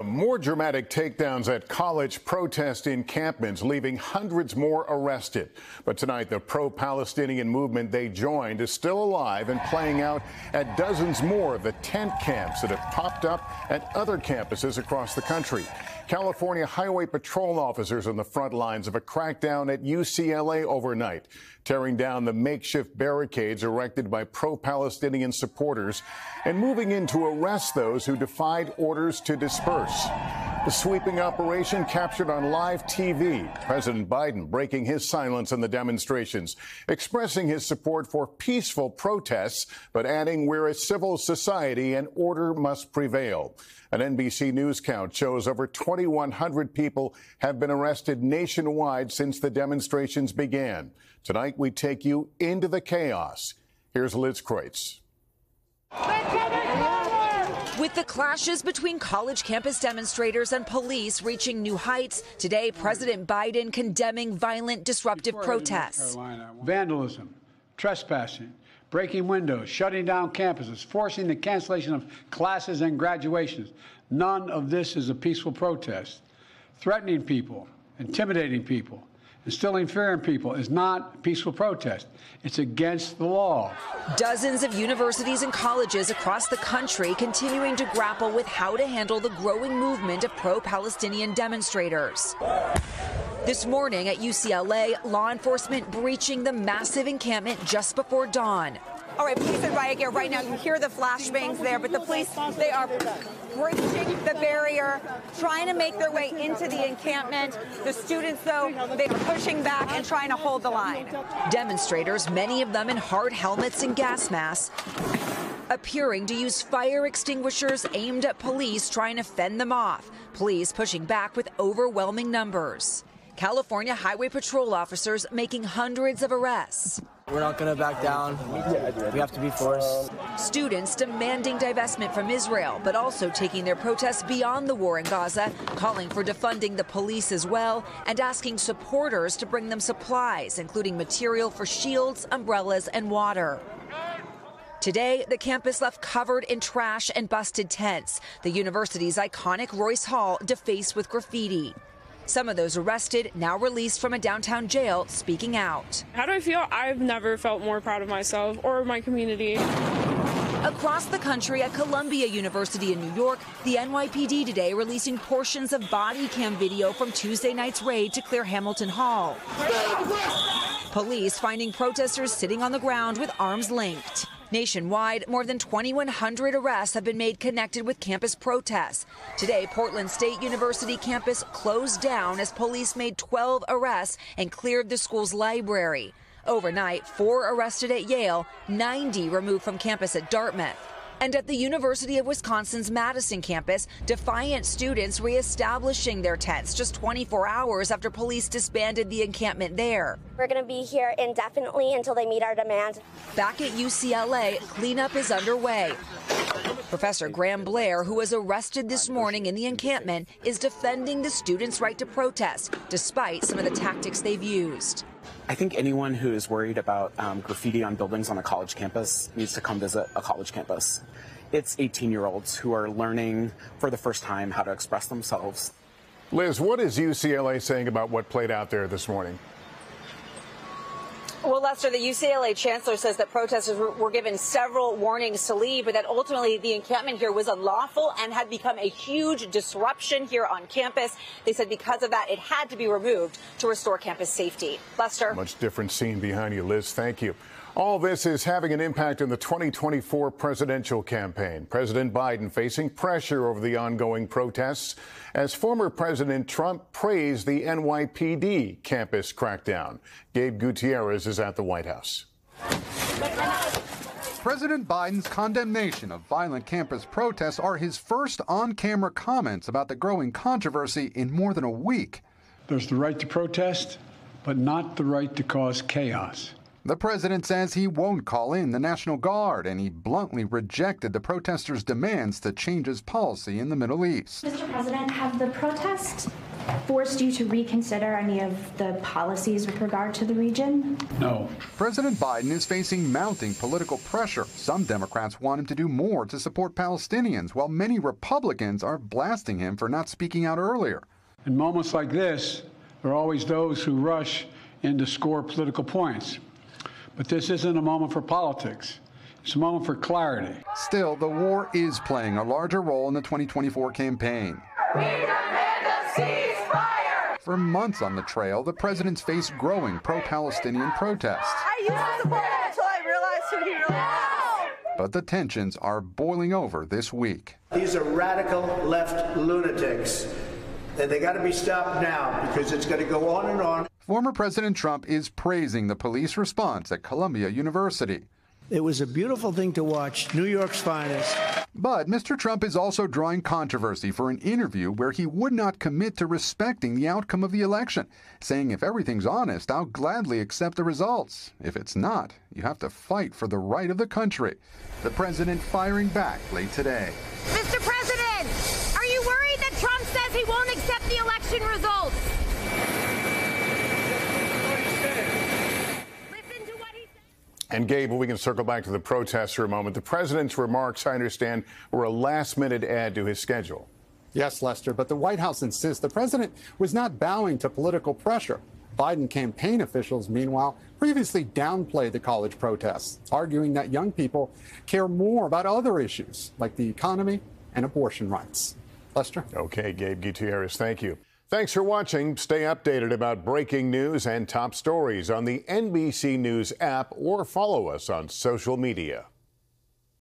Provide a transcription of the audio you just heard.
More dramatic takedowns at college protest encampments, leaving hundreds more arrested. But tonight, the pro-Palestinian movement they joined is still alive and playing out at dozens more of the tent camps that have popped up at other campuses across the country. California Highway Patrol officers on the front lines of a crackdown at UCLA overnight, tearing down the makeshift barricades erected by pro-Palestinian supporters and moving in to arrest those who defied orders to disperse. The sweeping operation captured on live TV. President Biden breaking his silence on the demonstrations, expressing his support for peaceful protests, but adding we're a civil society and order must prevail. An NBC News count shows over 2,100 people have been arrested nationwide since the demonstrations began. Tonight, we take you into the chaos. Here's Liz Kreutz. With the clashes between college campus demonstrators and police reaching new heights, today President Biden condemning violent, disruptive protests. Vandalism, trespassing, breaking windows, shutting down campuses, forcing the cancellation of classes and graduations. None of this is a peaceful protest. Threatening people, intimidating people, instilling fear in people is not a peaceful protest. It's against the law. Dozens of universities and colleges across the country continuing to grapple with how to handle the growing movement of pro-Palestinian demonstrators. This morning at UCLA, law enforcement breaching the massive encampment just before dawn. All right, police and riot gear. Right now, you hear the flashbangs there, but the police, they are breaching the barrier, trying to make their way into the encampment. The students, though, they are pushing back and trying to hold the line. Demonstrators, many of them in hard helmets and gas masks, appearing to use fire extinguishers aimed at police trying to fend them off. Police pushing back with overwhelming numbers. California Highway Patrol officers making hundreds of arrests. We're not going to back down. We have to be forced. Students demanding divestment from Israel, but also taking their protests beyond the war in Gaza, calling for defunding the police as well, and asking supporters to bring them supplies, including material for shields, umbrellas, and water. Today, the campus left covered in trash and busted tents. The university's iconic Royce Hall defaced with graffiti. Some of those arrested, now released from a downtown jail, speaking out. How do I feel? I've never felt more proud of myself or my community. Across the country at Columbia University in New York, the NYPD today releasing portions of body cam video from Tuesday night's raid to clear Hamilton Hall. Police finding protesters sitting on the ground with arms linked. Nationwide, more than 2,100 arrests have been made connected with campus protests. Today, Portland State University campus closed down as police made 12 arrests and cleared the school's library. Overnight, 4 arrested at Yale, 90 removed from campus at Dartmouth. And at the University of Wisconsin's Madison campus, defiant students reestablishing their tents just 24 hours after police disbanded the encampment there. We're going to be here indefinitely until they meet our demands. Back at UCLA, cleanup is underway. Professor Graham Blair, who was arrested this morning in the encampment, is defending the students' right to protest, despite some of the tactics they've used. I think anyone who is worried about graffiti on buildings on a college campus needs to come visit a college campus. It's 18-year-olds who are learning for the first time how to express themselves. Liz, what is UCLA saying about what played out there this morning? Well, Lester, the UCLA chancellor says that protesters were given several warnings to leave, but that ultimately the encampment here was unlawful and had become a huge disruption here on campus. They said because of that, it had to be removed to restore campus safety. Lester. Much different scene behind you, Liz. Thank you. All this is having an impact on the 2024 presidential campaign. President Biden facing pressure over the ongoing protests as former President Trump praised the NYPD campus crackdown. Gabe Gutierrez is at the White House. President Biden's condemnation of violent campus protests are his first on-camera comments about the growing controversy in more than a week. There's the right to protest, but not the right to cause chaos. The president says he won't call in the National Guard, and he bluntly rejected the protesters' demands to change his policy in the Middle East. Mr. President, have the protests forced you to reconsider any of the policies with regard to the region? No. President Biden is facing mounting political pressure. Some Democrats want him to do more to support Palestinians, while many Republicans are blasting him for not speaking out earlier. In moments like this, there are always those who rush in to score political points. But this isn't a moment for politics. It's a moment for clarity. Still, the war is playing a larger role in the 2024 campaign. We demand a ceasefire! For months on the trail, the president's faced growing pro-Palestinian protests. I used to support him until I realized who he really was. But the tensions are boiling over this week. These are radical left lunatics, and they got to be stopped now because it's going to go on and on. Former President Trump is praising the police response at Columbia University. It was a beautiful thing to watch, New York's finest. But Mr. Trump is also drawing controversy for an interview where he would not commit to respecting the outcome of the election, saying if everything's honest, I'll gladly accept the results. If it's not, you have to fight for the right of the country. The president firing back late today. Mr. President, are you worried that Trump says he won't accept the election results? And Gabe, we can circle back to the protests for a moment. The president's remarks, I understand, were a last-minute add to his schedule. Yes, Lester, but the White House insists the president was not bowing to political pressure. Biden campaign officials, meanwhile, previously downplayed the college protests, arguing that young people care more about other issues like the economy and abortion rights. Lester? Okay, Gabe Gutierrez, thank you. Thanks for watching. Stay updated about breaking news and top stories on the NBC News app or follow us on social media.